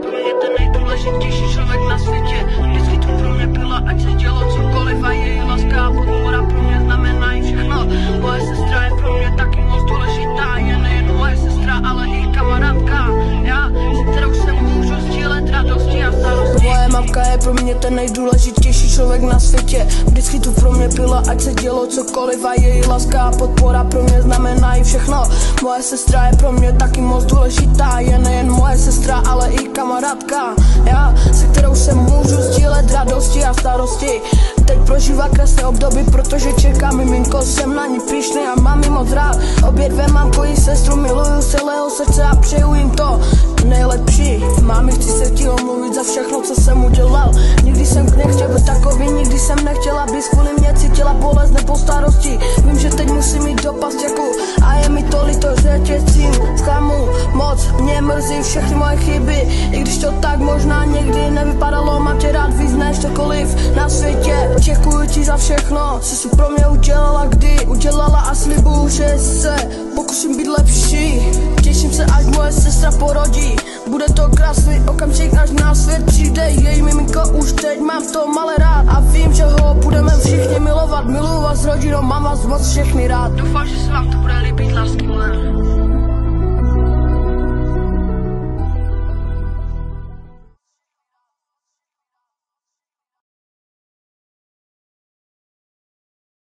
pro mě ten nejdůležitější člověk na světě. Vždycky tu pro mě byla, ať se dělo cokoliv, a její láska a podpora pro mě znamenají všechno. Moje sestra je pro mě taky moc důležitá, je nejen moje sestra, ale i kamarádka. Já, se kterou se můžu sdílet radosti a starosti. Moje mamka je pro mě ten nejdůležitější člověk na světě. Vždycky tu pro mě byla, ať se dělo cokoliv, a její láska a podpora pro mě znamenají všechno. Moje sestra je pro mě taky moc důležitá, je nejen moje sestra, ale i kamarádka. Já, se kterou se můžu sdílet radosti a starosti. Teď prožívá krásné období, protože čeká miminko, jsem na ní pyšný a mám jí moc rád. Obě dvě mamku i sestru miluju z celého srdce a přeju jim to nejlepší. Mámi, chci se ti omluvit za všechno, co jsem udělal. Nikdy jsem nechtěl být takový, nikdy jsem nechtěla, abys kvůli mě cítila bolest nebo starosti. Vím, že teď musím jít do pasteku a je mi to líto, že tě cím zklamu moc. Mě mrzí všechny moje chyby, i když to tak možná někdy nevypadalo. Mám tě rád víc než cokoliv na světě. Děkuju ti za všechno, co jsi pro mě udělala, kdy udělala, a slibuju, že se pokusím být lepší. Těším se, až moje sestra porodí. Bude to krásný okamžik, až na svět přijde její miminko. Už teď mám to malé rád a vím, že ho budeme všichni milovat. Miluju vás s rodinou, mám vás moc všechny rád. Doufám, že se vám to bude líbit, lásky moje.